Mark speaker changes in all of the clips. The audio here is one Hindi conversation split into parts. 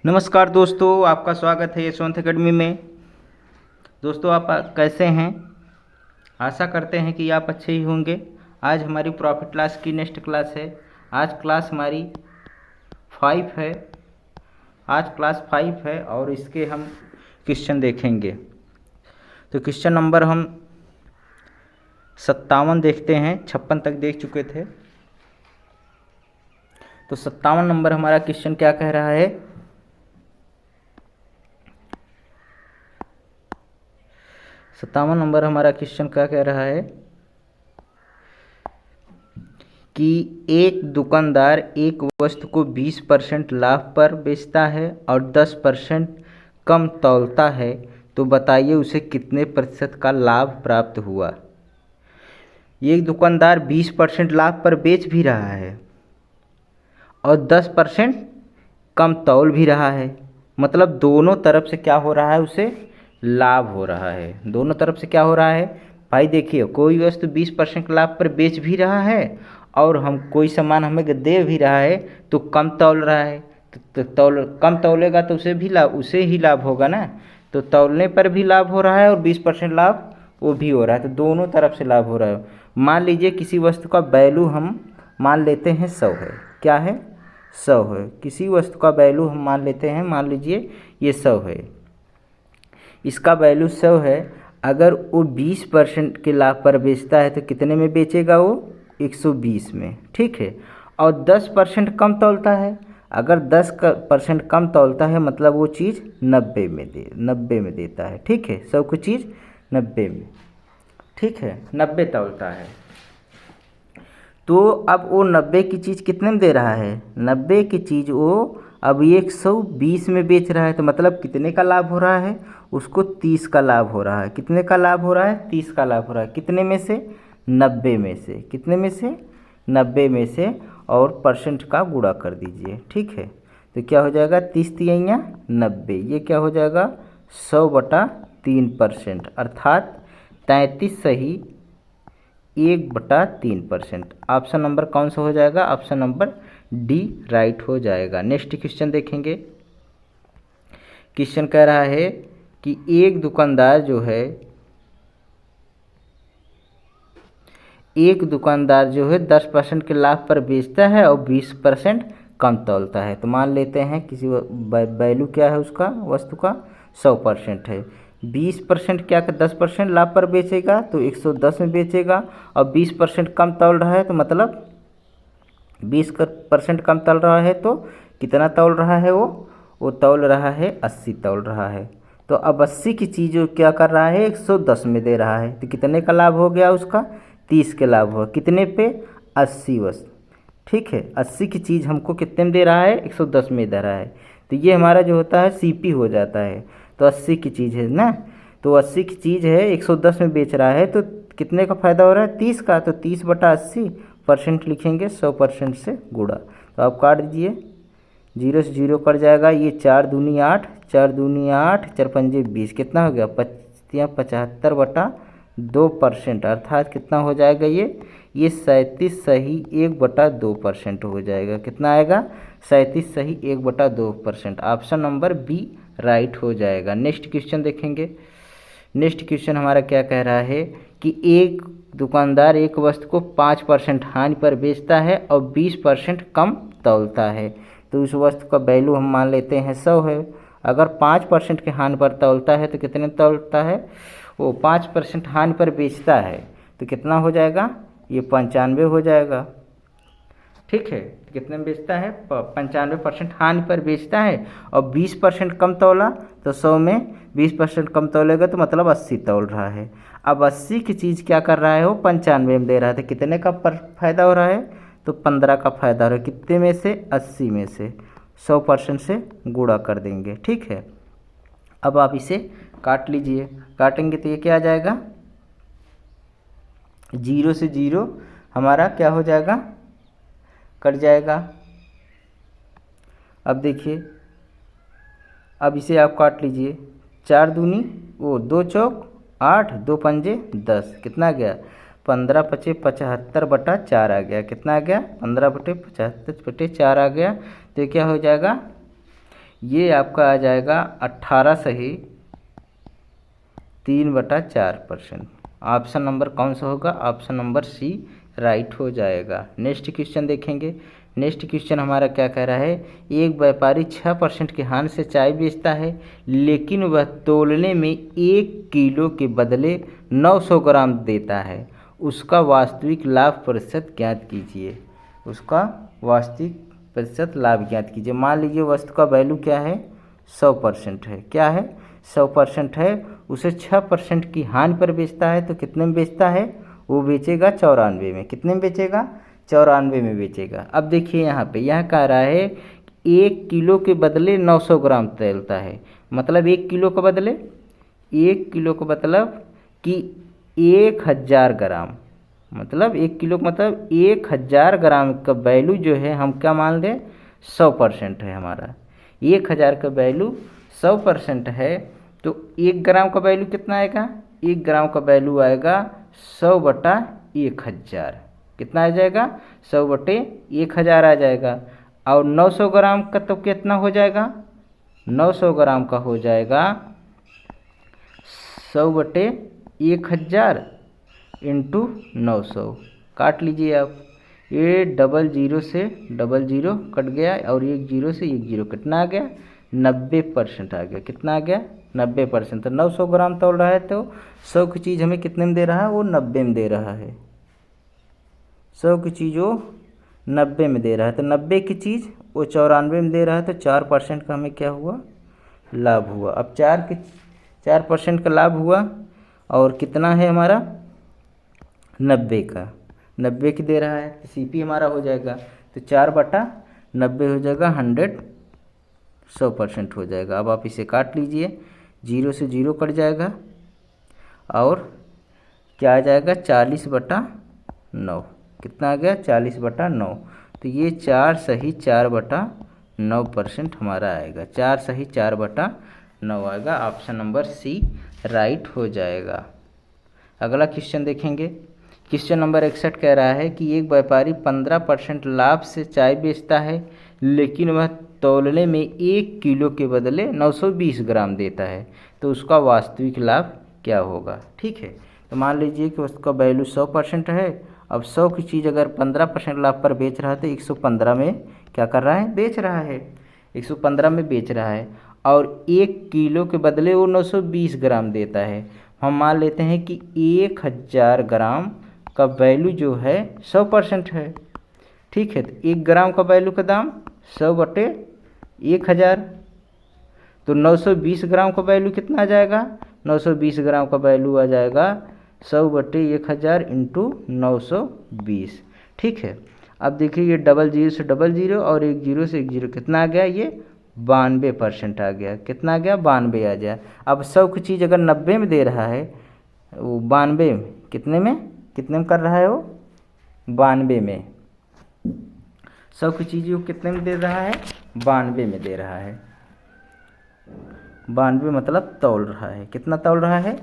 Speaker 1: नमस्कार दोस्तों, आपका स्वागत है यशवंत एकेडमी में। दोस्तों, आप कैसे हैं? आशा करते हैं कि आप अच्छे ही होंगे। आज हमारी प्रॉफिट क्लास की नेक्स्ट क्लास है। आज क्लास हमारी 5 है। आज क्लास 5 है और इसके हम क्वेश्चन देखेंगे। तो क्वेश्चन नंबर हम 57 देखते हैं। 56 तक देख चुके थे। तो 57 नंबर हमारा क्वेश्चन क्या कह रहा है? 57 नंबर हमारा क्वेश्चन क्या कह रहा है कि एक दुकानदार एक वस्तु को 20% लाभ पर बेचता है और 10% कम तौलता है, तो बताइए उसे कितने प्रतिशत का लाभ प्राप्त हुआ। एक दुकानदार 20% लाभ पर बेच भी रहा है और 10% कम तौल भी रहा है। मतलब दोनों तरफ से क्या हो रहा है, उसे लाभ हो रहा है। दोनों तरफ से क्या हो रहा है भाई? देखिए, कोई वस्तु 20% लाभ पर बेच भी रहा है और हम कोई सामान हमें दे भी रहा है तो कम तौल रहा है। तो कम तौलेगा तो उसे ही लाभ होगा ना। तो तौलने पर भी लाभ हो रहा है और 20% लाभ वो भी हो रहा है। तो दोनों तरफ से लाभ हो रहा है। मान लीजिए किसी वस्तु का वैल्यू हम मान लेते हैं 100 है। क्या है? 100 है। किसी वस्तु का वैल्यू हम मान लेते हैं, मान लीजिए ये 100 है। इसका वैल्यू 100 है। अगर वो 20% के लाभ पर बेचता है तो कितने में बेचेगा? वो 120 में। ठीक है। और 10% कम तौलता है। अगर 10% कम तौलता है मतलब वो चीज़ 90 में देता है। ठीक है। 100 की चीज़ 90 में, ठीक है, 90 तौलता है। तो अब वो 90 की चीज़ कितने में दे रहा है? 90 की चीज़ वो अब 120 में बेच रहा है। तो मतलब कितने का लाभ हो रहा है? उसको 30 का लाभ हो रहा है। कितने का लाभ हो रहा है? 30 का लाभ हो रहा है। कितने में से? 90 में से। कितने में से? 90 में से। और परसेंट का गुणा कर दीजिए। ठीक है। तो क्या हो जाएगा? 30 तिहैया 90। ये क्या हो जाएगा? 100/3%, अर्थात 33 सही 1/3%। ऑप्शन नंबर कौन सा हो जाएगा? ऑप्शन नंबर डी राइट हो जाएगा। नेक्स्ट क्वेश्चन देखेंगे। क्वेश्चन कह रहा है कि एक दुकानदार जो है 10% के लाभ पर बेचता है और 20% कम तौलता है। तो मान लेते हैं किसी वैल्यू क्या है उसका, वस्तु का 100% है। 20% क्या कर 10% लाभ पर बेचेगा तो 110 में बेचेगा और 20% कम तौल रहा है तो मतलब 20% कम तौल रहा है तो कितना तौल रहा है? वो तौल रहा है 80 तौल रहा है। तो अब 80 की चीज़ क्या कर रहा है? 110 में दे रहा है। तो कितने का लाभ हो गया उसका? 30 के लाभ हुआ। कितने पे? 80 वस्तु। ठीक है। 80 की चीज़ हमको कितने में दे रहा है? 110 में दे रहा है। तो ये हमारा जो होता है सीपी हो जाता है। तो 80 की चीज़ है ना, तो 80 की चीज़ है 110 में बेच रहा है तो कितने का फ़ायदा हो रहा है? 30 का। तो 30/80 परसेंट लिखेंगे, 100% से गुणा। तो आप काट दीजिए, 0 से 0 कट जाएगा। ये 4 दूनी 8, 4 दूनी 8, 4 पंजे 20, कितना हो गया? 75/2%, अर्थात कितना हो जाएगा? ये 37 सही 1/2% हो जाएगा। कितना आएगा? 37 सही 1/2%। ऑप्शन नंबर बी राइट हो जाएगा। नेक्स्ट क्वेश्चन देखेंगे। नेक्स्ट क्वेश्चन हमारा क्या कह रहा है कि एक दुकानदार एक वस्तु को 5% हानि पर बेचता है और 20% कम तौलता है। तो उस वस्तु का वैल्यू हम मान लेते हैं 100 है। अगर 5% के हानि पर तौलता है तो कितने तौलता है? वो 5% हानि पर बेचता है तो कितना हो जाएगा? ये 95 हो जाएगा। ठीक है। कितने में बेचता है? 95% हानि पर बेचता है और 20% कम तौला तो 100 में 20% कम तौलेगा तो मतलब 80 तौल रहा है। अब 80 की चीज़ क्या कर रहा है? वो 95 में दे रहा है। तो कितने का फ़ायदा हो रहा है? तो 15 का फ़ायदा हो रहा है। कितने में से? 80 में से। 100% से गुणा कर देंगे। ठीक है। अब आप इसे काट लीजिए। काटेंगे तो ये क्या आ जाएगा? 0 से 0 हमारा क्या हो जाएगा? कट जाएगा। अब देखिए, अब इसे आप काट लीजिए। 4 दूनी 2 चौक 8, 2 पंजे 10, कितना गया? 15/75/4 आ गया। कितना आ गया? 15/75/4 आ गया। तो क्या हो जाएगा? ये आपका आ जाएगा 18 सही 3/4%। ऑप्शन नंबर कौन सा होगा? ऑप्शन नंबर सी राइट हो जाएगा। नेक्स्ट क्वेश्चन देखेंगे। नेक्स्ट क्वेश्चन हमारा क्या कह रहा है, एक व्यापारी 6% की हानि से चाय बेचता है, लेकिन वह तोलने में 1 किलो के बदले 900 ग्राम देता है। उसका वास्तविक लाभ प्रतिशत ज्ञात कीजिए। उसका वास्तविक प्रतिशत लाभ ज्ञात कीजिए। मान लीजिए वस्तु का वैल्यू क्या है, 100% है। क्या है? 100% है। उसे 6% की हानि पर बेचता है, तो कितने में बेचता है? वो बेचेगा 94 में। कितने में बेचेगा? 94 में बेचेगा। अब देखिए यहाँ पे यह कह रहा है 1 किलो के बदले 900 ग्राम तैलता है, मतलब 1 किलो के बदले 1 किलो का मतलब कि 1000 ग्राम, मतलब 1 किलो का मतलब 1000 ग्राम का वैल्यू जो है हम क्या मान लें, 100% है हमारा। 1000 का वैल्यू 100% है, तो 1 ग्राम का वैल्यू कितना आएगा? 1 ग्राम का वैल्यू आएगा 100/1000। कितना आ जाएगा? 100/1000 आ जाएगा। और 900 ग्राम का तो कितना हो जाएगा? 900 ग्राम का हो जाएगा 100/1000 इंटू 900। काट लीजिए आप। ये 00 से 00 कट गया और 10 से 10 कितना आ गया? 90% आ गया। कितना आ गया? 90%। तो 900 ग्राम तोल रहा है, तो 100 की चीज़ हमें कितने में दे रहा है? वो 90 में दे रहा है। 100 की चीज़ वो 90 में दे रहा है, तो 90 की चीज़ वो 94 में दे रहा है, तो 4% का हमें क्या हुआ? लाभ हुआ। अब 4% का लाभ हुआ, और कितना है हमारा? 90 का, 90 की दे रहा है, तो CP हमारा हो जाएगा, तो 4/90 हो जाएगा, 100% हो जाएगा। अब आप इसे काट लीजिए, 0 से 0 कट जाएगा, और क्या आ जाएगा? 40/9। कितना आ गया? 40/9। तो ये 4 सही 4/9% हमारा आएगा। 4 सही 4/9 आएगा। ऑप्शन नंबर सी राइट हो जाएगा। अगला क्वेश्चन देखेंगे। क्वेश्चन नंबर 61 कह रहा है कि एक व्यापारी 15% लाभ से चाय बेचता है, लेकिन वह तौलने में 1 किलो के बदले 920 ग्राम देता है, तो उसका वास्तविक लाभ क्या होगा? ठीक है, तो मान लीजिए कि उसका वैल्यू 100% है। अब 100 की चीज़ अगर 15% लाभ पर बेच रहा है, तो 115 में क्या कर रहा है? बेच रहा है। 115 में बेच रहा है, और 1 किलो के बदले वो 920 ग्राम देता है। हम मान लेते हैं कि 1000 ग्राम का वैल्यू जो है 100% है। ठीक है, तो 1 ग्राम का वैल्यू का दाम 100/1000, तो 920 ग्राम का वैल्यू कितना आ जाएगा? 920 ग्राम का वैल्यू आ जाएगा 100/1000 इंटू 920। ठीक है, अब देखिए ये 00 से 00 और 10 से 10 कितना आ गया? ये 92% आ गया। कितना आ गया? 92 आ गया। अब 100 की चीज़ अगर 90 में दे रहा है, वो 92 कितने में कर रहा है? वो 92 में। 100 की चीज़ वो कितने में दे रहा है? 92 में दे रहा है। 92 मतलब तौल रहा है। कितना तौल रहा है?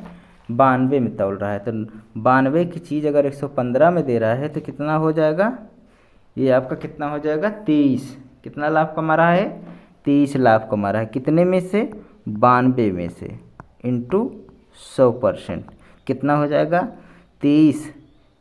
Speaker 1: 92 में तौल रहा है। तो 92 की चीज़ अगर 115 में दे रहा है, तो कितना हो जाएगा? ये आपका कितना हो जाएगा? 23। कितना लाभ कमा रहा है? 23 लाभ कमा रहा है। कितने में से? 92 में से, इंटू 100%। कितना हो जाएगा? 23।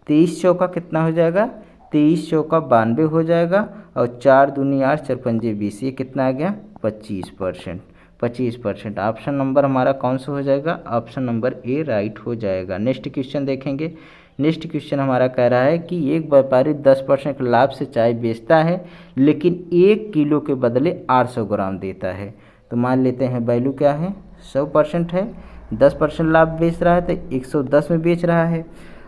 Speaker 1: 23 चौका कितना हो जाएगा? 23 चौका 92 हो जाएगा, और 4 दूनी 8, 4 पंजे 20। ये कितना आ गया? 25%। 25%। ऑप्शन नंबर हमारा कौन सा हो जाएगा? ऑप्शन नंबर ए राइट हो जाएगा। नेक्स्ट क्वेश्चन देखेंगे। नेक्स्ट क्वेश्चन हमारा कह रहा है कि एक व्यापारी 10% लाभ से चाय बेचता है, लेकिन 1 किलो के बदले 800 ग्राम देता है। तो मान लेते हैं वैल्यू क्या है? 100% है, 10% लाभ बेच रहा है, तो 110 में बेच रहा है।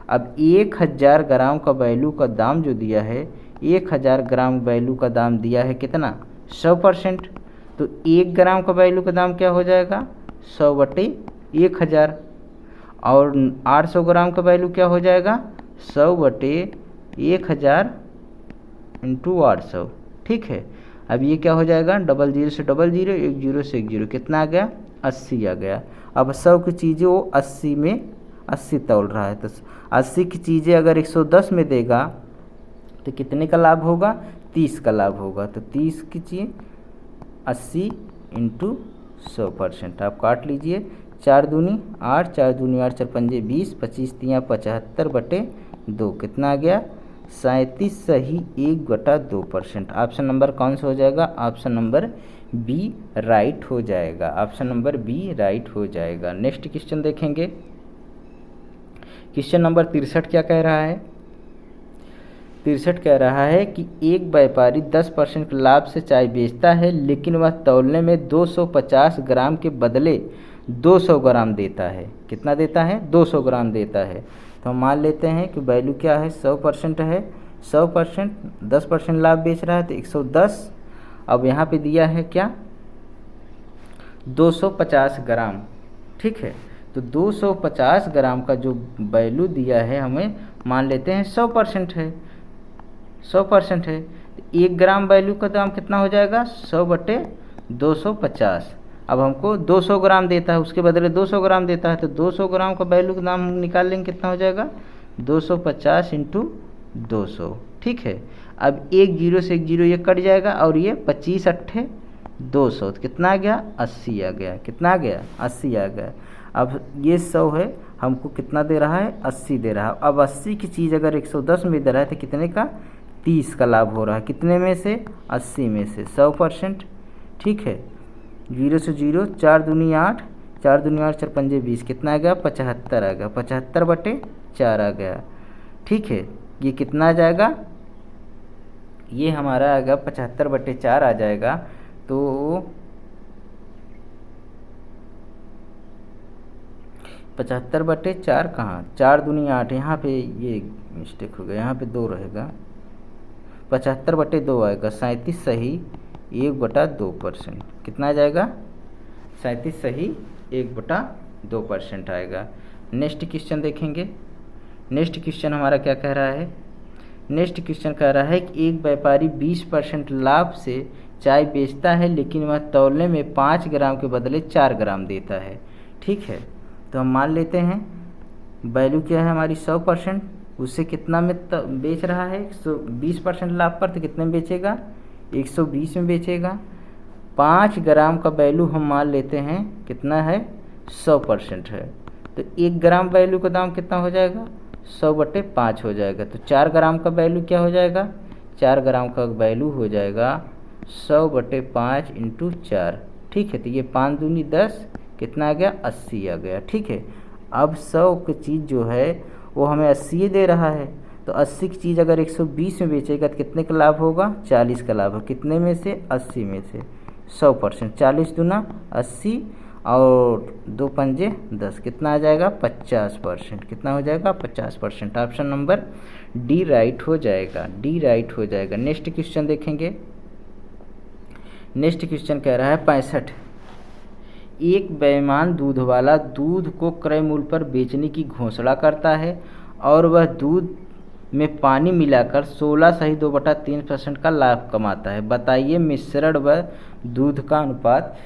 Speaker 1: अब 1000 ग्राम का वैल्यू का दाम जो दिया है, 1000 ग्राम वैल्यू का दाम दिया है कितना? 100%। तो 1 ग्राम का वैल्यू का दाम क्या हो जाएगा? 100/1000। और 800 ग्राम का वैल्यू क्या हो जाएगा? 100/1000 इंटू 800। ठीक है, अब ये क्या हो जाएगा? 00 से 00, 10 से 10 कितना आ गया? 80 आ गया। अब 100 की चीज़ें वो 80 में 80 तौल रहा है, तो 80 की चीज़ें अगर 110 में देगा, तो कितने का लाभ होगा? 30 का लाभ होगा। तो 30 की चीज़ 80 इंटू 100%। आप काट लीजिए, 4 दूनी 8, 4 दूनी 8, 4 पंजे 20, 25 तियाँ 75/2 कितना आ गया? 37 सही 1/2%। ऑप्शन नंबर कौन सा हो जाएगा? ऑप्शन नंबर बी राइट हो जाएगा। ऑप्शन नंबर बी राइट हो जाएगा। नेक्स्ट क्वेश्चन देखेंगे। क्वेश्चन नंबर 63 क्या कह रहा है? 63 कह रहा है कि एक व्यापारी 10% लाभ से चाय बेचता है, लेकिन वह तौलने में 250 ग्राम के बदले 200 ग्राम देता है। कितना देता है? 200 ग्राम देता है। तो हम मान लेते हैं कि वैल्यू क्या है? 100% है। 100% 10% लाभ बेच रहा है तो 110। अब यहाँ पे दिया है क्या? 250 ग्राम। ठीक है, तो 250 ग्राम का जो वैल्यू दिया है हमें, मान लेते हैं 100% है। 100% है तो 1 ग्राम वैल्यू का दाम कितना हो जाएगा? 100/250। अब हमको 200 ग्राम देता है, उसके बदले 200 ग्राम देता है, तो 200 ग्राम का वैल्यू का दाम हम निकाल लेंगे, कितना हो जाएगा? 250 इंटू 200। ठीक है, अब एक जीरो से एक जीरो ये कट जाएगा और ये 25 अट्ठे 200, तो कितना आ गया? 80 आ गया। कितना आ गया? 80 आ गया। अब ये 100 है, हमको कितना दे रहा है? 80 दे रहा है। अब 80 की चीज़ अगर 110 में दे रहा है तो कितने का? 30 का लाभ हो रहा है। कितने में से? 80 में से 100%। ठीक है, 0 से 0, 4 दूनी 8, 4 दूनी 8, 4 पंजे 20, कितना आ गया? 75 आ गया। 75/4 आ गया। ठीक है, ये कितना आ जाएगा? ये हमारा आएगा 75/4 आ जाएगा। तो 75/4 कहाँ? 4 दूनी 8, यहाँ पे ये मिस्टेक हो गया, यहाँ पे 2 रहेगा। 75/2 आएगा। 37 सही 1/2%। कितना आ जाएगा? 37 सही 1/2% आएगा। नेक्स्ट क्वेश्चन देखेंगे। नेक्स्ट क्वेश्चन हमारा क्या कह रहा है? नेक्स्ट क्वेश्चन कह रहा है कि एक व्यापारी 20% लाभ से चाय बेचता है, लेकिन वह तौलने में 5 ग्राम के बदले 4 ग्राम देता है। ठीक है, तो हम मान लेते हैं वैल्यू क्या है हमारी? 100%। उससे कितना में बेच रहा है? 120% लाभ पर, तो कितने में बेचेगा? 120 में बेचेगा। 5 ग्राम का वैल्यू हम मान लेते हैं कितना है? 100% है, तो 1 ग्राम वैल्यू का दाम कितना हो जाएगा? 100/5 हो जाएगा। तो 4 ग्राम का वैल्यू क्या हो जाएगा? 4 ग्राम का वैल्यू हो जाएगा 100/5 इंटू 4। ठीक है, तो ये 5 दूनी 10, कितना आ गया? 80 आ गया। ठीक है, अब 100 की चीज़ जो है वो हमें 80 दे रहा है, तो 80 की चीज़ अगर 120 में बेचेगा तो कितने का लाभ होगा? 40 का लाभ है। कितने में से? 80 में से। 100%। 40 दूना 80 और 2 पंजे 10, कितना आ जाएगा? 50%। कितना हो जाएगा? 50%। ऑप्शन नंबर डी राइट हो जाएगा। डी राइट हो जाएगा। नेक्स्ट क्वेश्चन देखेंगे। नेक्स्ट क्वेश्चन कह रहा है 65। एक बेईमान दूध वाला दूध को क्रय मूल्य पर बेचने की घोषणा करता है और वह दूध में पानी मिलाकर 16 सही 2/3% का लाभ कमाता है। बताइए मिश्रण व दूध का अनुपात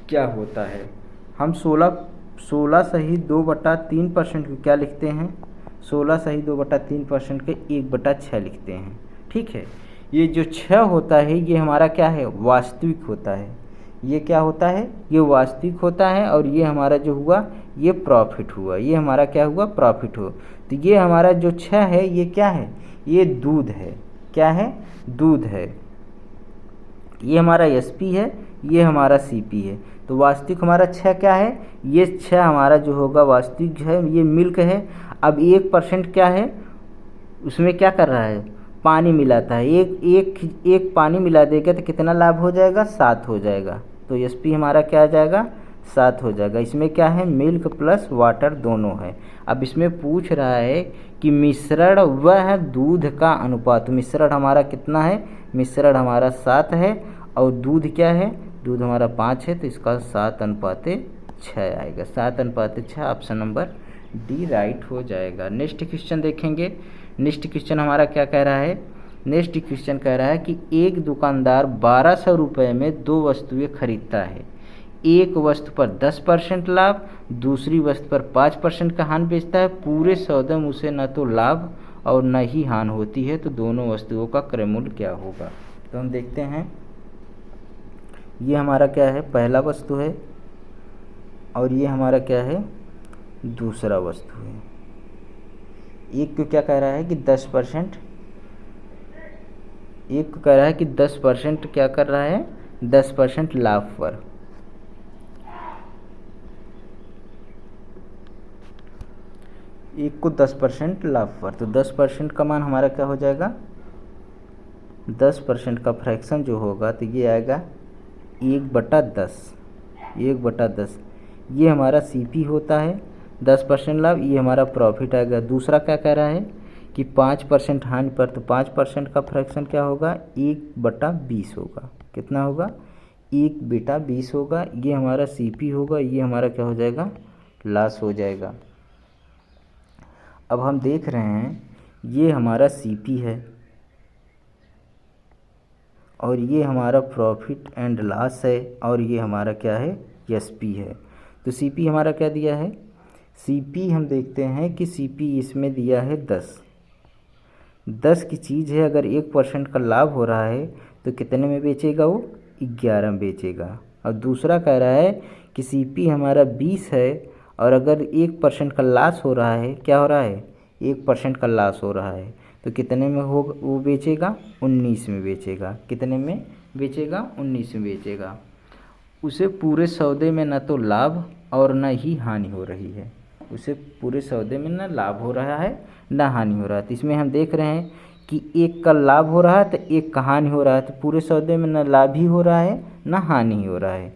Speaker 1: क्या होता है? हम 16 सही 2/3% को क्या लिखते हैं? 16 सही 2/3% के 1/6 लिखते हैं। ठीक है, ये जो 6 होता है ये हमारा क्या है? वास्तविक होता है। ये क्या होता है? ये वास्तविक होता है। और ये हमारा जो हुआ ये प्रॉफिट हुआ। ये हमारा क्या हुआ? प्रॉफिट हो। तो ये हमारा जो 6 है ये क्या है? ये दूध है। क्या है? दूध है। ये हमारा एसपी है, ये हमारा सीपी है। तो वास्तविक हमारा 6 क्या है? ये 6 हमारा जो होगा वास्तविक है, ये मिल्क है। अब 1% क्या है? उसमें क्या कर रहा है? पानी मिलाता है। एक पानी मिला देगा तो कितना लाभ हो जाएगा? 7 हो जाएगा। तो एसपी हमारा क्या आ जाएगा? 7 हो जाएगा। इसमें क्या है? मिल्क प्लस वाटर दोनों है। अब इसमें पूछ रहा है कि मिश्रण व दूध का अनुपात। मिश्रण हमारा कितना है? मिश्रण हमारा 7 है और दूध क्या है? दूध हमारा 5 है, तो इसका 7/6 आएगा। 7/6 ऑप्शन नंबर डी राइट हो जाएगा। नेक्स्ट क्वेश्चन देखेंगे। नेक्स्ट क्वेश्चन हमारा क्या कह रहा है? नेक्स्ट क्वेश्चन कह रहा है कि एक दुकानदार 1200 रुपये में 2 वस्तुएं खरीदता है। एक वस्तु पर 10% लाभ, दूसरी वस्तु पर 5% का हानि बेचता है। पूरे सौदे में उसे न तो लाभ और न ही हानि होती है, तो दोनों वस्तुओं का क्रय मूल्य क्या होगा? तो हम देखते हैं ये हमारा क्या है, पहला वस्तु है, और ये हमारा क्या है, दूसरा वस्तु है। एक को क्या कह रहा है कि 10%, एक को कह रहा है कि 10% क्या कर रहा है, 10% लाभ पर। एक को 10% लाभ पर, तो 10% का मान हमारा क्या हो जाएगा, 10% का फ्रैक्शन जो होगा तो ये आएगा 1/10, 1/10। ये हमारा सीपी होता है 10% लाभ, ये हमारा प्रॉफिट आएगा। दूसरा क्या कह रहा है कि 5% हानि पर, तो 5% का फ्रैक्शन क्या होगा, 1/20 होगा। कितना होगा, 1/20 होगा। ये हमारा सीपी होगा, ये हमारा क्या हो जाएगा, लॉस हो जाएगा। अब हम देख रहे हैं ये हमारा सीपी है और ये हमारा प्रॉफिट एंड लॉस है, और ये हमारा क्या है, एसपी है। तो सीपी हमारा क्या दिया है, सीपी हम देखते हैं कि सीपी इसमें दिया है 10 की चीज़ है। अगर 1% का लाभ हो रहा है तो कितने में बेचेगा, वो 11 में बेचेगा। और दूसरा कह रहा है कि सीपी हमारा 20 है, और अगर 1% का लॉस हो रहा है, क्या हो रहा है, 1% का लॉस हो रहा है, तो कितने में हो वो बेचेगा, 19 में बेचेगा। कितने में बेचेगा, 19 में बेचेगा। उसे पूरे सौदे में न तो लाभ और न ही हानि हो रही है। उसे पूरे सौदे में न लाभ हो रहा है न हानि हो रहा है। तो इसमें हम देख रहे हैं कि एक का लाभ हो रहा है तो एक का हानि हो रहा है। तो पूरे सौदे में न लाभ ही हो रहा है न हानि ही हो रहा है।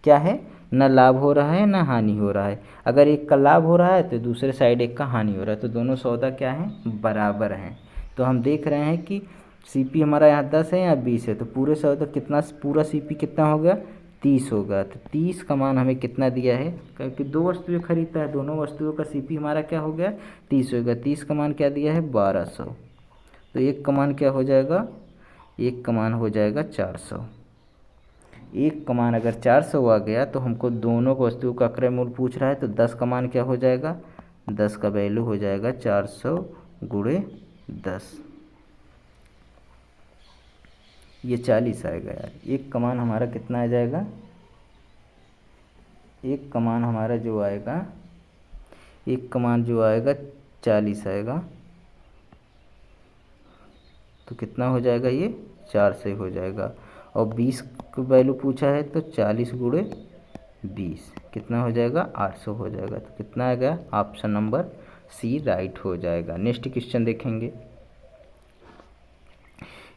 Speaker 1: क्या है, न लाभ हो रहा है न हानि हो रहा है। अगर एक का लाभ हो रहा है तो दूसरे साइड एक का हानि हो रहा है, तो दोनों सौदा क्या है, बराबर हैं। तो हम देख रहे हैं कि सीपी हमारा यहाँ 10 है, यहाँ 20 है, तो पूरे सौदा कितना, पूरा सीपी कितना हो गया, 30 होगा। तो 30 का मान हमें कितना दिया है, क्योंकि दो वस्तुएं खरीदता है, दोनों वस्तुओं का सीपी हमारा क्या हो गया, 30 होगा। 30 का मान क्या दिया है, 1200। तो एक का मान क्या हो जाएगा, एक का मान हो जाएगा 400। एक का मान अगर 400 आ गया तो हमको दोनों वस्तुओं का क्रय मूल्य पूछ रहा है, तो 10 का मान क्या हो जाएगा, 10 का वैल्यू हो जाएगा 400 गुणे 10, ये 40 आएगा यार। एक का मान हमारा कितना आ जाएगा, एक का मान हमारा जो आएगा, एक का मान जो आएगा 40 आएगा। तो कितना हो जाएगा, ये 4 से हो जाएगा। और 20 का वैल्यू पूछा है तो 40 गुणे 20 कितना हो जाएगा, 800 हो जाएगा। तो कितना आ गया, ऑप्शन नंबर सी राइट हो जाएगा। नेक्स्ट क्वेश्चन देखेंगे।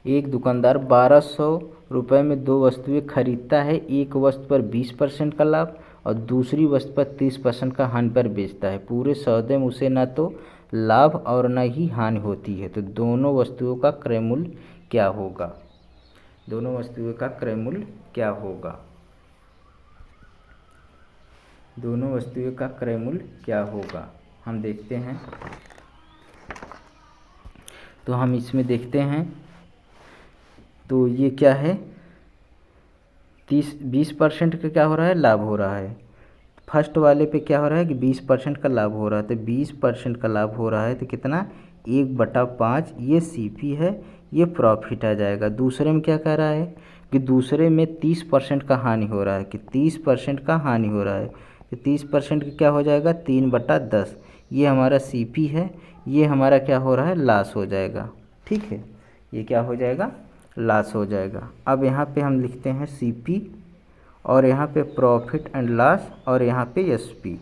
Speaker 1: एक दुकानदार 1200 रुपये में दो वस्तुएं खरीदता है। एक वस्तु पर 20% का लाभ और दूसरी वस्तु पर 30% का हानि पर बेचता है। पूरे सौदे में उसे न तो लाभ और न ही हानि होती है। तो दोनों वस्तुओं का क्रय मूल्य क्या होगा, दोनों वस्तुओं का क्रय मूल्य क्या होगा, दोनों वस्तुओं का क्रय मूल्य क्या होगा, हम देखते हैं। तो हम इसमें देखते हैं, तो ये क्या है, 20% का क्या हो रहा है, लाभ हो रहा है। फर्स्ट वाले पे क्या हो रहा है कि 20% का लाभ हो रहा है। तो 20% का लाभ हो रहा है तो कितना, 1/5, ये सीपी है, ये प्रॉफिट आ जाएगा। दूसरे में क्या कह रहा है कि दूसरे में 30% का हानि हो रहा है, कि 30% का हानि हो रहा है। तो 30% का क्या हो जाएगा, 3/10, ये हमारा सीपी है, ये हमारा क्या हो रहा है, लॉस हो जाएगा। ठीक है, ये क्या हो जाएगा, लॉस हो जाएगा। अब यहाँ पे हम लिखते हैं सीपी, और यहाँ पे प्रॉफिट एंड लॉस, और यहाँ पे एसपी।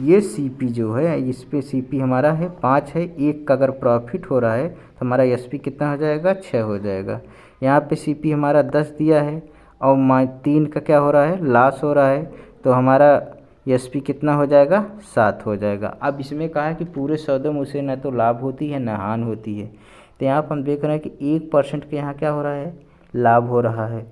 Speaker 1: ये सीपी जो है, इस पे सीपी हमारा है 5 है, एक का अगर प्रॉफिट हो रहा है तो हमारा एसपी कितना हो जाएगा, 6 हो जाएगा। यहाँ पे सीपी हमारा 10 दिया है और 3 का क्या हो रहा है, लॉस हो रहा है, तो हमारा एसपी कितना हो जाएगा, 7 हो जाएगा। अब इसमें कहा है कि पूरे सौदे में उसे न तो लाभ होती है न हानि होती है। तो यहाँ पर हम देख रहे हैं कि 1% के यहाँ क्या हो रहा है, लाभ हो रहा है,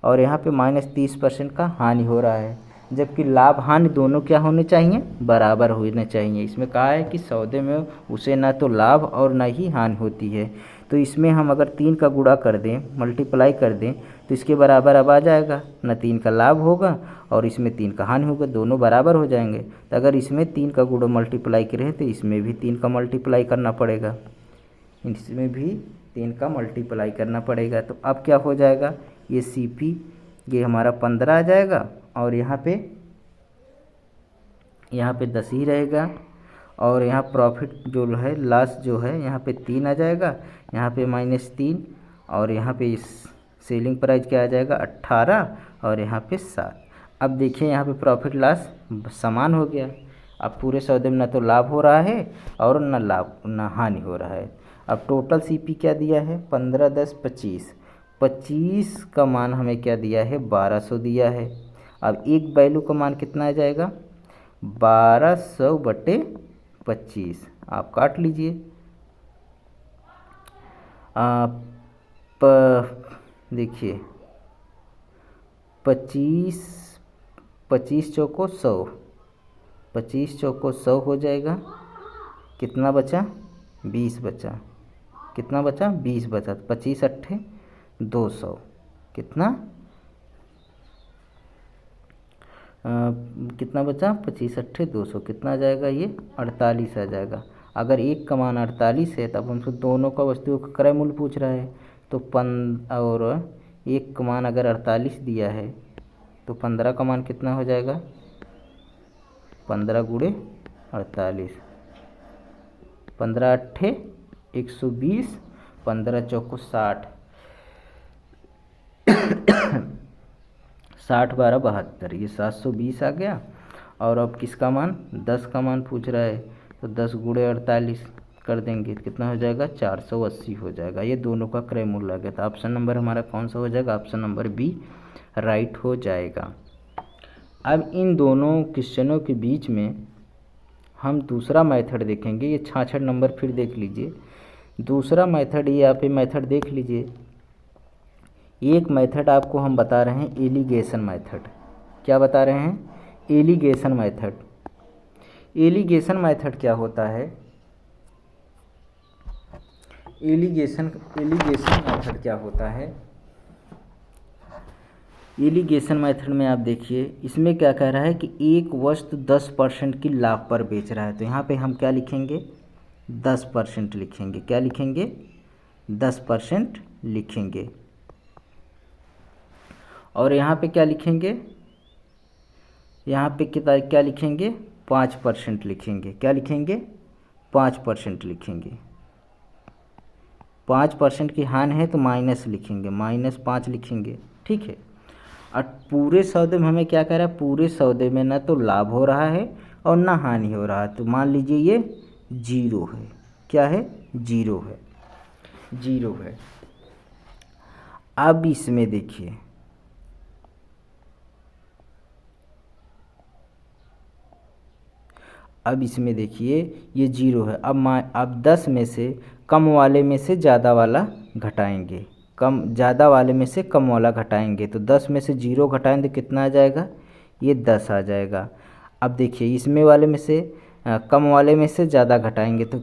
Speaker 1: और यहाँ पे -30% का हानि हो रहा है। जबकि लाभ हानि दोनों क्या होने चाहिए, बराबर होने चाहिए। इसमें कहा है कि सौदे में उसे ना तो लाभ और ना ही हानि होती है। तो इसमें हम अगर 3 का गुणा कर दें, मल्टीप्लाई कर दें, तो इसके बराबर अब आ जाएगा, ना 3 का लाभ होगा और इसमें 3 का हानि होगा, दोनों बराबर हो जाएंगे। तो अगर इसमें 3 का गुणा मल्टीप्लाई करें तो इसमें भी 3 का मल्टीप्लाई करना पड़ेगा, इसमें भी 3 का मल्टीप्लाई करना पड़ेगा। तो अब क्या हो जाएगा, ये सीपी ये हमारा 15 आ जाएगा और यहाँ पे 10 ही रहेगा और यहाँ प्रॉफिट जो है लॉस जो है यहाँ पे 3 आ जाएगा, यहाँ पे -3 और यहाँ पे इस सेलिंग प्राइस क्या आ जाएगा 18 और यहाँ पे 7। अब देखिए यहाँ पे प्रॉफिट लॉस समान हो गया। अब पूरे सौदे में ना तो लाभ हो रहा है और ना हानि हो रहा है। अब टोटल सीपी क्या दिया है 15 10 25, 25 का मान हमें क्या दिया है 1200 दिया है। अब एक वैल्यू का मान कितना आ जाएगा 1200/25, आप काट लीजिए। आप देखिए 25 चौको 100, 25 चौको 100 हो जाएगा। कितना बचा 20 बचा, कितना बचा 20 बचा, 25 अट्ठे 200, कितना कितना बचा 25 अट्ठे 200, कितना आ जाएगा ये 48 आ जाएगा। अगर एक का मान 48 है तब हमसे दोनों का वस्तुओं का क्रय मूल्य पूछ रहा है तो और एक का मान अगर 48 दिया है तो 15 का मान कितना हो जाएगा 15 गुणे 48, 15 अट्ठे 120, 15 चौको 60, 60 12 72, ये 720 आ गया। और अब किसका मान 10 का मान पूछ रहा है तो 10 गुणे 48 कर देंगे कितना हो जाएगा 480 हो जाएगा। ये दोनों का क्रय मूल्य आ गया। तो ऑप्शन नंबर हमारा कौन सा हो जाएगा ऑप्शन नंबर बी राइट हो जाएगा। अब इन दोनों क्वेश्चनों के बीच में हम दूसरा मेथड देखेंगे। ये 66 नंबर फिर देख लीजिए। दूसरा मेथड ये आप मेथड देख लीजिए। एक मेथड आपको हम बता रहे हैं एलिगेशन मेथड। क्या बता रहे हैं एलिगेशन मेथड। एलिगेशन मेथड क्या होता है एलिगेशन मेथड क्या होता है। एलिगेशन मेथड में आप देखिए इसमें क्या कह रहा है कि एक वस्तु 10% की लाभ पर बेच रहा है तो यहाँ पे हम क्या लिखेंगे 10% लिखेंगे। क्या लिखेंगे 10% लिखेंगे। और यहाँ पे क्या लिखेंगे यहाँ पे क्या लिखेंगे 5% लिखेंगे। क्या लिखेंगे 5% लिखेंगे। 5% की हानि है तो माइनस लिखेंगे, -5 लिखेंगे। ठीक है। और पूरे सौदे में हमें क्या कह रहा है पूरे सौदे में ना तो लाभ हो रहा है और ना हानि हो रहा है तो मान लीजिए ये 0 है। क्या है 0 है, 0 है। अब इसमें देखिए ये 0 है। अब 10 में से कम वाले में से ज़्यादा वाला घटाएंगे, ज़्यादा वाले में से कम वाला घटाएंगे तो 10 में से 0 घटाएंगे तो कितना आ जाएगा ये 10 आ जाएगा। अब देखिए इसमें वाले में से कम वाले में से ज़्यादा घटाएंगे तो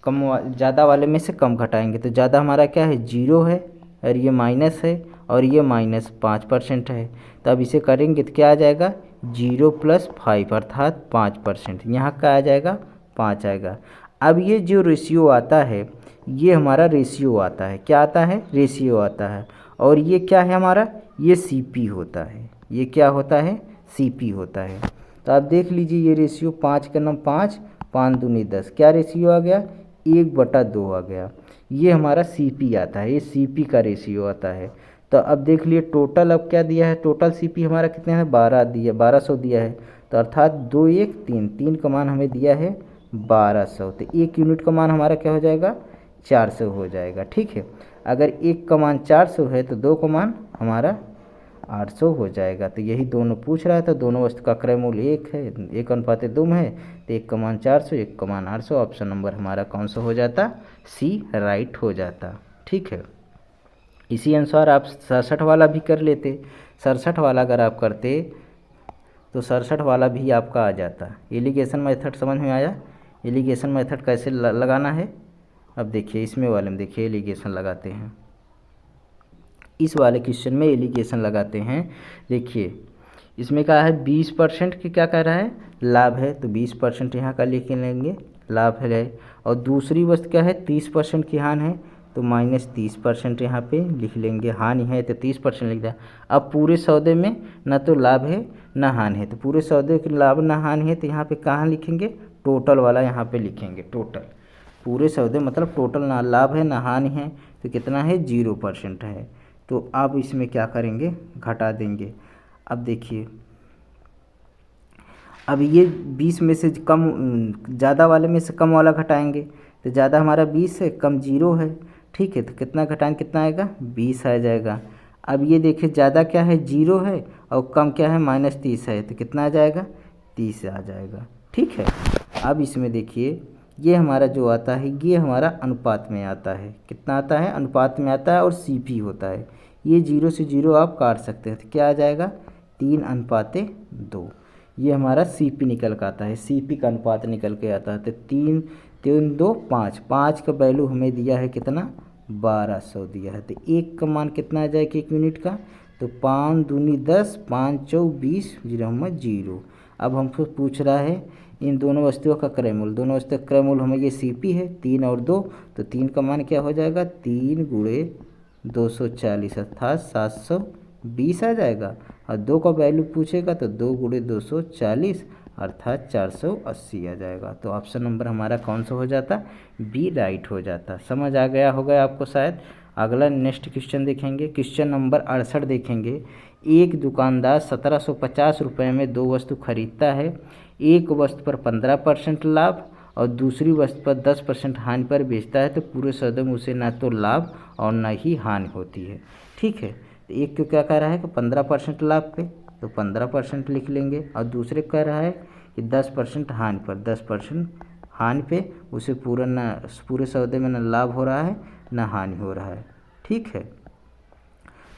Speaker 1: ज़्यादा वाले में से कम घटाएंगे तो ज़्यादा हमारा क्या है 0 है और ये माइनस है और ये -5% है। तो अब इसे करेंगे तो क्या आ जाएगा 0 + 5 अर्थात 5%। यहाँ का आ जाएगा 5 आएगा। अब ये जो रेशियो आता है ये हमारा रेशियो आता है। क्या आता है रेशियो आता है। और ये क्या है हमारा ये सीपी होता है। ये क्या होता है सीपी होता है। तो आप देख लीजिए ये रेशियो 5 का नाम 5 5 दूनी 10 क्या रेशियो आ गया 1/2 आ गया। ये हमारा सीपी आता है। ये सीपी का रेशियो आता है। तो अब देख लिए टोटल अब क्या दिया है टोटल सीपी हमारा कितने है 1200 दिया है। तो अर्थात 2 1 3 3 का मान हमें दिया है 1200। तो 1 यूनिट का मान हमारा क्या हो जाएगा 400 हो जाएगा। ठीक है। अगर 1 का मान 400 है तो 2 का मान हमारा 800 हो जाएगा। तो यही दोनों पूछ रहा था। दोनों वस्तु का क्रय मूल्य 1 है 1:2 में है तो 1 का मान 400 1 का मान 800। ऑप्शन नंबर हमारा कौन सा हो जाता सी राइट हो जाता। ठीक है। इसी अनुसार आप 67 वाला भी कर लेते। 67 वाला अगर आप करते तो 67 वाला भी आपका आ जाता। एलिगेशन मेथड समझ में आया। एलिगेशन मेथड कैसे लगाना है अब देखिए इसमें वाले में देखिए एलिगेशन लगाते हैं। इस वाले क्वेश्चन में एलिगेशन लगाते हैं। देखिए इसमें क्या है 20% की क्या कह रहा है लाभ है तो 20% यहाँ का लेके लेंगे लाभ है। और दूसरी वस्तु क्या है 30% की हानि है तो -30% यहाँ पे लिख लेंगे। हानि है तो 30% लिख दिया। अब पूरे सौदे में ना तो लाभ है ना हानि है, तो पूरे सौदे के लाभ ना हानि है तो यहाँ पे कहाँ लिखेंगे, टोटल वाला यहाँ पे लिखेंगे। टोटल पूरे सौदे मतलब टोटल, ना लाभ है ना हानि है, तो कितना है 0% है। तो अब इसमें क्या करेंगे, घटा देंगे। अब देखिए, अब ये 20 में से कम, ज़्यादा वाले में से कम वाला घटाएंगे, तो ज़्यादा हमारा 20 है, कम 0 है। ठीक है, तो कितना घटाएंगे, कितना आएगा 20 आ जाएगा। अब ये देखिए, ज़्यादा क्या है 0 है और कम क्या है -30 है, तो कितना आ जाएगा 30 आ जाएगा। ठीक है, अब इसमें देखिए, ये हमारा जो आता है ये हमारा अनुपात में आता है। कितना आता है, अनुपात में आता है और CP होता है। ये 0 से 0 आप काट सकते हैं, तो क्या आ जाएगा 3:2। ये हमारा CP निकल के आता है, CP का अनुपात निकल के आता है। तो 3 3 2 5, 5 का वैल्यू हमें दिया है कितना, 1200 दिया है। तो 1 का मान कितना आ जाएगा 1 यूनिट का, तो 5 दूनी 10, 5 चौ 20, 0। अब हमको पूछ रहा है इन दोनों वस्तुओं का क्रय मूल्य। दोनों वस्तुओं का क्रय मूल्य हमें ये CP है 3 और 2, तो 3 का मान क्या हो जाएगा 3 गुणे 240 अर्थात 720 आ जाएगा। और 2 का वैल्यू पूछेगा तो 2 गुणे 240 अर्थात 480 आ जाएगा। तो ऑप्शन नंबर हमारा कौन सा हो जाता, बी राइट हो जाता। समझ आ गया होगा आपको शायद। अगला नेक्स्ट क्वेश्चन देखेंगे, क्वेश्चन नंबर 68 देखेंगे। एक दुकानदार 1750 रुपये में 2 वस्तु खरीदता है। एक वस्तु पर 15% लाभ और दूसरी वस्तु पर 10% हानि पर बेचता है, तो पूरे सौदे में उसे ना तो लाभ और ना ही हानि होती है। ठीक है, तो एक को क्या कह रहा है कि 15% लाभ पे, तो 15% लिख लेंगे, और दूसरे कह रहा है कि 10% हानि पर, 10% हानि पे उसे पूरे सौदे में ना लाभ हो रहा है ना हानि हो रहा है। ठीक है,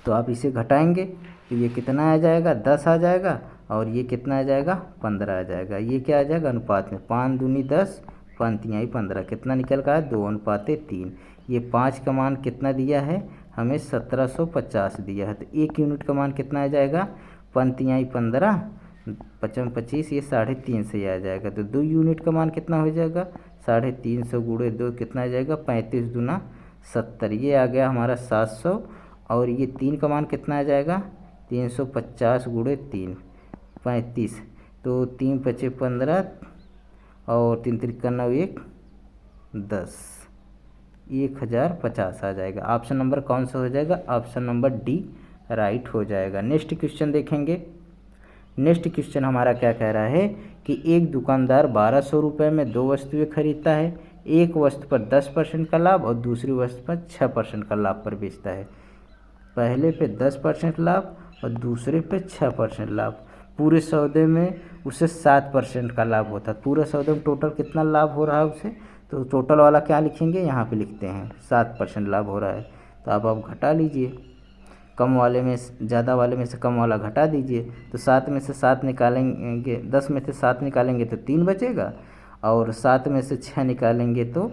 Speaker 1: तो आप इसे घटाएंगे तो ये कितना आ जाएगा 10 आ जाएगा, और ये कितना आ जाएगा 15 आ जाएगा। ये क्या आ जाएगा अनुपात में, 5 दूनी 10, 5 तिहाई 15, कितना निकल का है 2:3। ये 5 का मान कितना दिया है हमें 1750 दिया है, तो 1 यूनिट का मान कितना आ जाएगा 5 तिहाई 15, 5 25, ये 3.5 से आ जाएगा। तो 2 यूनिट का मान कितना हो जाएगा 350 गुणे 2 कितना आ जाएगा 35 दूना 70, ये आ गया हमारा 700। और ये 3 का मान कितना आ जाएगा 350 गुणे 3 35, तो 3 पचे 15 और 3 त्रिका 9 1 10, 1050 आ जाएगा। ऑप्शन नंबर कौन सा हो जाएगा, ऑप्शन नंबर डी राइट हो जाएगा। नेक्स्ट क्वेश्चन देखेंगे। नेक्स्ट क्वेश्चन हमारा क्या कह रहा है कि एक दुकानदार 1200 रुपये में 2 वस्तुएं खरीदता है। एक वस्तु पर 10% का लाभ और दूसरी वस्तु पर 6% का लाभ पर बेचता है। पहले पे 10% लाभ और दूसरे पे 6% लाभ। पूरे सौदे में उसे 7% का लाभ होता है। पूरे सौदे में टोटल कितना लाभ हो रहा है उसे, तो टोटल वाला क्या लिखेंगे यहाँ पे लिखते हैं 7% लाभ हो रहा है। तो आप घटा लीजिए, कम वाले में ज़्यादा वाले में से कम वाला घटा दीजिए। तो 7 में से 7 निकालेंगे, 10 में से 7 निकालेंगे तो 3 बचेगा, और 7 में से 6 निकालेंगे तो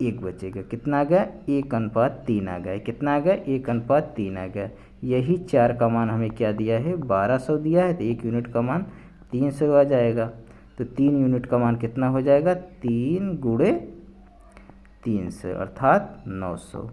Speaker 1: 1 बचेगा। कितना आ गया 1:3 आ गया। कितना आ गया 1:3 आ गया। यही 4 का मान हमें क्या दिया है 1200 दिया है, तो 1 यूनिट का मान 300 आ जाएगा। तो 3 यूनिट का मान कितना हो जाएगा 3 गुणे 300 अर्थात 900।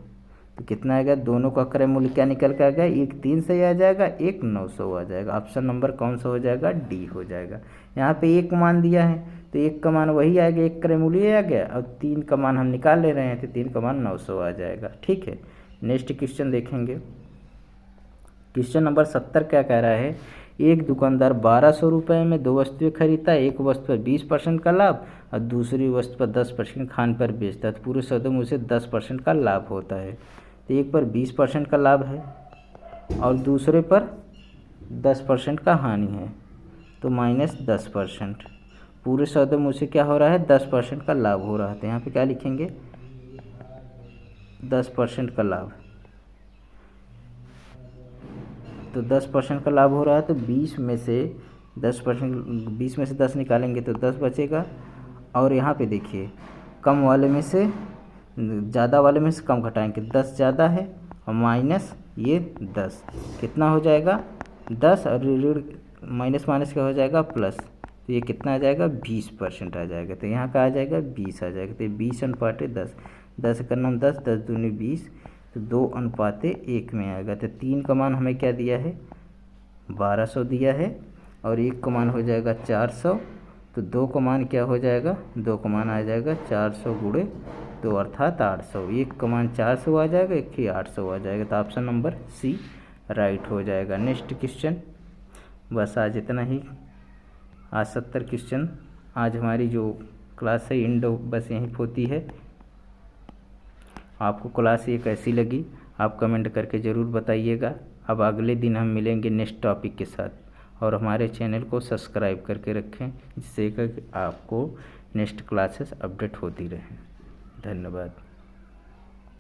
Speaker 1: तो कितना आएगा, दोनों का क्रय मूल्य क्या निकल के आ गया, एक 300 आ जाएगा, एक 900 आ जाएगा। ऑप्शन नंबर कौन सा हो जाएगा, डी हो जाएगा। यहाँ पे 1 मान दिया है तो 1 का मान वही आएगा, एक क्रय मूल्य आ गया, और 3 का मान हम निकाल ले रहे हैं तो 3 का मान 900 आ जाएगा। ठीक है, नेक्स्ट क्वेश्चन देखेंगे। क्वेश्चन नंबर 70 क्या कह रहा है, एक दुकानदार 1200 रुपये में 2 वस्तुएं खरीदता है। एक वस्तु पर 20% का लाभ और दूसरी वस्तु पर 10% खान पर बेचता है, तो पूरे सौदे में उसे 10% का लाभ होता है। तो एक पर 20% का लाभ है और दूसरे पर 10% का हानि है, तो -10%। पूरे सौदे में उसे क्या हो रहा है 10% का लाभ हो रहा है। तो यहाँ पे क्या लिखेंगे 10% का लाभ। तो 10% का लाभ हो रहा है, तो 20 में से 10 निकालेंगे तो 10 बचेगा। और यहाँ पे देखिए कम वाले में से ज़्यादा वाले में से कम घटाएंगे, 10 ज़्यादा है और माइनस ये 10 कितना हो जाएगा 10, और ऋण माइनस माइनस क्या हो जाएगा प्लस, तो ये कितना आ जाएगा 20% आ जाएगा। तो यहाँ का आ जाएगा 20 आ जाएगा। तो 20/10, 10 का नाम 10, 10 दूनी 20, तो 2:1 में आएगा। तो 3 का मान हमें क्या दिया है, 1200 दिया है, और 1 का मान हो जाएगा 400, तो 2 का मान क्या हो जाएगा, 2 का मान आ जाएगा 400 गुणे 2 अर्थात 800। 1 का मान 400 आ जाएगा, 1 ही 800 आ जाएगा। तो ऑप्शन नंबर सी राइट हो जाएगा। Next question. बस आज इतना ही। आज 70 क्वेश्चन। आज हमारी जो क्लास है इंडो बस यहीं होती है। आपको क्लास ये कैसी लगी आप कमेंट करके ज़रूर बताइएगा। अब अगले दिन हम मिलेंगे नेक्स्ट टॉपिक के साथ, और हमारे चैनल को सब्सक्राइब करके रखें जिससे कि आपको नेक्स्ट क्लासेस अपडेट होती रहें। धन्यवाद।